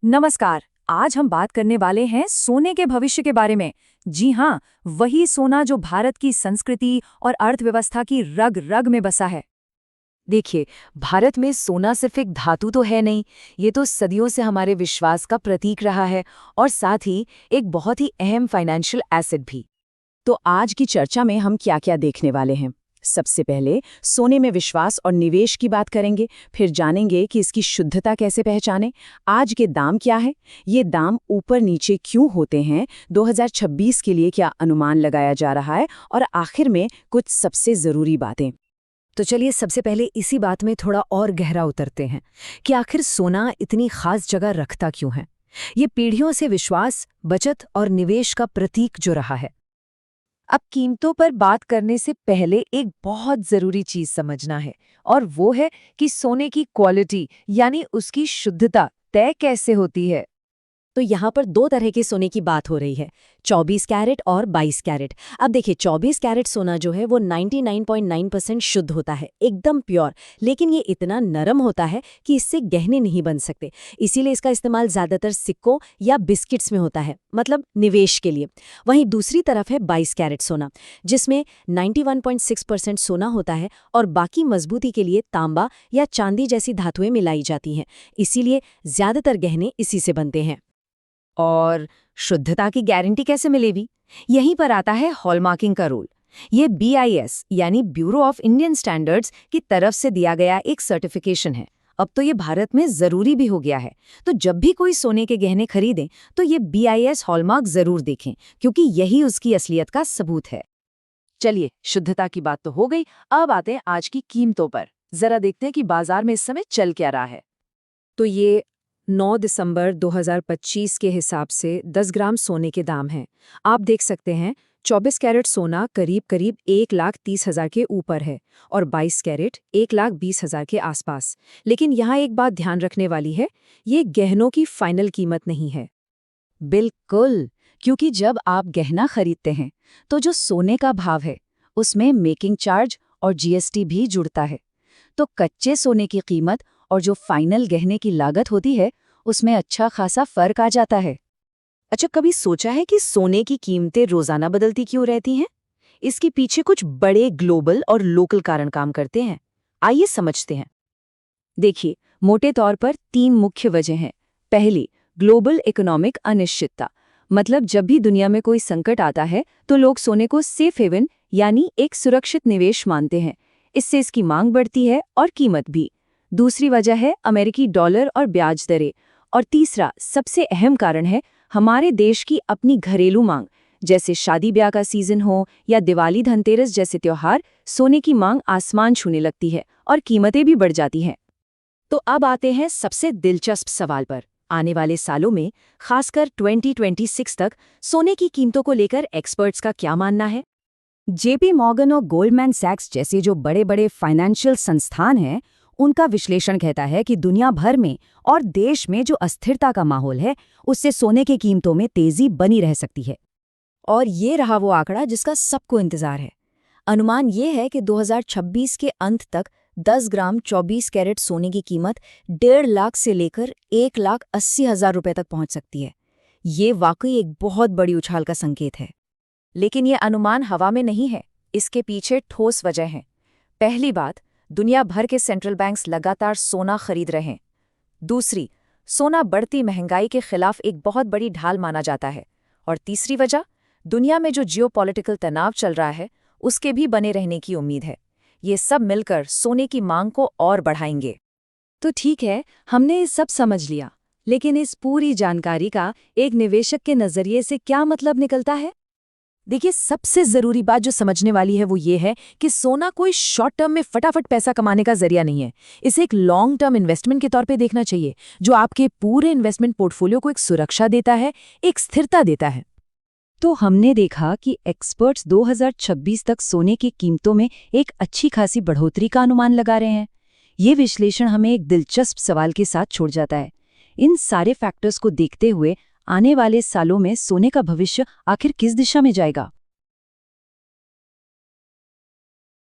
नमस्कार। आज हम बात करने वाले हैं सोने के भविष्य के बारे में। जी हाँ, वही सोना जो भारत की संस्कृति और अर्थव्यवस्था की रग रग में बसा है। देखिए, भारत में सोना सिर्फ एक धातु तो है नहीं, ये तो सदियों से हमारे विश्वास का प्रतीक रहा है और साथ ही एक बहुत ही अहम फाइनेंशियल एसेट भी। तो आज की चर्चा में हम क्या-क्या देखने वाले हैं। सबसे पहले सोने में विश्वास और निवेश की बात करेंगे, फिर जानेंगे कि इसकी शुद्धता कैसे पहचानें, आज के दाम क्या है, ये दाम ऊपर नीचे क्यों होते हैं, 2026 के लिए क्या अनुमान लगाया जा रहा है और आखिर में कुछ सबसे ज़रूरी बातें। तो चलिए सबसे पहले इसी बात में थोड़ा और गहरा उतरते हैं कि आखिर सोना इतनी खास जगह रखता क्यों है। ये पीढ़ियों से विश्वास, बचत और निवेश का प्रतीक जो रहा है। अब कीमतों पर बात करने से पहले एक बहुत जरूरी चीज समझना है, और वो है कि सोने की क्वालिटी यानी उसकी शुद्धता तय कैसे होती है। तो यहाँ पर दो तरह के सोने की बात हो रही है, 24 कैरेट और 22 कैरेट। अब देखिए, 24 कैरेट सोना जो है वो 99.9% शुद्ध होता है, एकदम प्योर। लेकिन ये इतना नरम होता है कि इससे गहने नहीं बन सकते, इसीलिए इसका इस्तेमाल ज़्यादातर सिक्कों या बिस्किट्स में होता है, मतलब निवेश के लिए। वहीं दूसरी तरफ है 22 कैरेट सोना, जिसमें 91.6% सोना होता है और बाकी मजबूती के लिए तांबा या चांदी जैसी धातुएं मिलाई जाती हैं, इसीलिए ज़्यादातर गहने इसी से बनते हैं। और शुद्धता की गारंटी कैसे मिलेगी? यहीं पर आता है हॉलमार्किंग का रोल। ये BIS यानी ब्यूरो ऑफ इंडियन स्टैंडर्ड्स की तरफ से दिया गया एक सर्टिफिकेशन है। अब तो ये भारत में जरूरी भी हो गया है। तो जब भी कोई सोने के गहने खरीदें तो ये BIS हॉलमार्क जरूर देखें, क्योंकि यही उसकी असलियत का सबूत है। चलिए, शुद्धता की बात तो हो गई, अब आते हैं आज की कीमतों पर। जरा देखते हैं कि बाजार में इस समय चल क्या रहा है। तो ये 9 दिसंबर 2025 के हिसाब से 10 ग्राम सोने के दाम हैं। आप देख सकते हैं 24 कैरेट सोना करीब करीब 1,30,000 के ऊपर है और 22 कैरेट 1,20,000 के आसपास। लेकिन यहाँ एक बात ध्यान रखने वाली है, ये गहनों की फाइनल कीमत नहीं है। बिल्कुल, क्योंकि जब आप गहना खरीदते हैं तो जो सोने का भाव है उसमें मेकिंग चार्ज और GST भी जुड़ता है। तो कच्चे सोने की कीमत और जो फाइनल गहने की लागत होती है उसमें अच्छा खासा फर्क आ जाता है। अच्छा, कभी सोचा है कि सोने की कीमतें रोजाना बदलती क्यों रहती हैं? इसके पीछे कुछ बड़े ग्लोबल और लोकल कारण काम करते हैं। आइए समझते हैं। देखिए, मोटे तौर पर 3 मुख्य वजह हैं। पहली, ग्लोबल इकोनॉमिक अनिश्चितता, मतलब जब भी दुनिया में कोई संकट आता है तो लोग सोने को सेफ हेवन यानी एक सुरक्षित निवेश मानते हैं। इससे इसकी मांग बढ़ती है और कीमत भी। दूसरी वजह है अमेरिकी डॉलर और ब्याज दरें। और तीसरा सबसे अहम कारण है हमारे देश की अपनी घरेलू मांग, जैसे शादी ब्याह का सीजन हो या दिवाली धनतेरस जैसे त्योहार, सोने की मांग आसमान छूने लगती है और कीमतें भी बढ़ जाती हैं। तो अब आते हैं सबसे दिलचस्प सवाल पर। आने वाले सालों में, खासकर 2026 तक, सोने की कीमतों को लेकर एक्सपर्ट्स का क्या मानना है? JP मॉर्गन और गोल्डमैन सैक्स जैसे जो बड़े बड़े फाइनेंशियल संस्थान हैं, उनका विश्लेषण कहता है कि दुनिया भर में और देश में जो अस्थिरता का माहौल है उससे सोने की कीमतों में तेजी बनी रह सकती है। और ये रहा वो आंकड़ा जिसका सबको इंतजार है। अनुमान ये है कि 2026 के अंत तक 10 ग्राम 24 कैरेट सोने की कीमत 1.5 लाख से लेकर 1,80,000 रुपए तक पहुंच सकती है। ये वाकई एक बहुत बड़ी उछाल का संकेत है। लेकिन ये अनुमान हवा में नहीं है, इसके पीछे ठोस वजह है। पहली बात, दुनिया भर के सेंट्रल बैंक्स लगातार सोना खरीद रहे हैं। दूसरी, सोना बढ़ती महंगाई के खिलाफ एक बहुत बड़ी ढाल माना जाता है। और तीसरी वजह, दुनिया में जो जियोपॉलिटिकल तनाव चल रहा है उसके भी बने रहने की उम्मीद है। ये सब मिलकर सोने की मांग को और बढ़ाएंगे। तो ठीक है, हमने ये सब समझ लिया, लेकिन इस पूरी जानकारी का एक निवेशक के नजरिए से क्या मतलब निकलता है? देखिए, सबसे जरूरी बात जो समझने वाली है वो ये है कि सोना कोई शॉर्ट टर्म में फटाफट पैसा कमाने का जरिया नहीं है। इसे एक लॉन्ग टर्म इन्वेस्टमेंट के तौर पे देखना चाहिए, जो आपके पूरे इन्वेस्टमेंट पोर्टफोलियो को एक सुरक्षा देता है, एक स्थिरता देता है। तो हमने देखा कि एक्सपर्ट्स 2026 तक सोने की कीमतों में एक अच्छी खासी बढ़ोतरी का अनुमान लगा रहे हैं। ये विश्लेषण हमें एक दिलचस्प सवाल के साथ छोड़ जाता है। इन सारे फैक्टर्स को देखते हुए आने वाले सालों में सोने का भविष्य आखिर किस दिशा में जाएगा?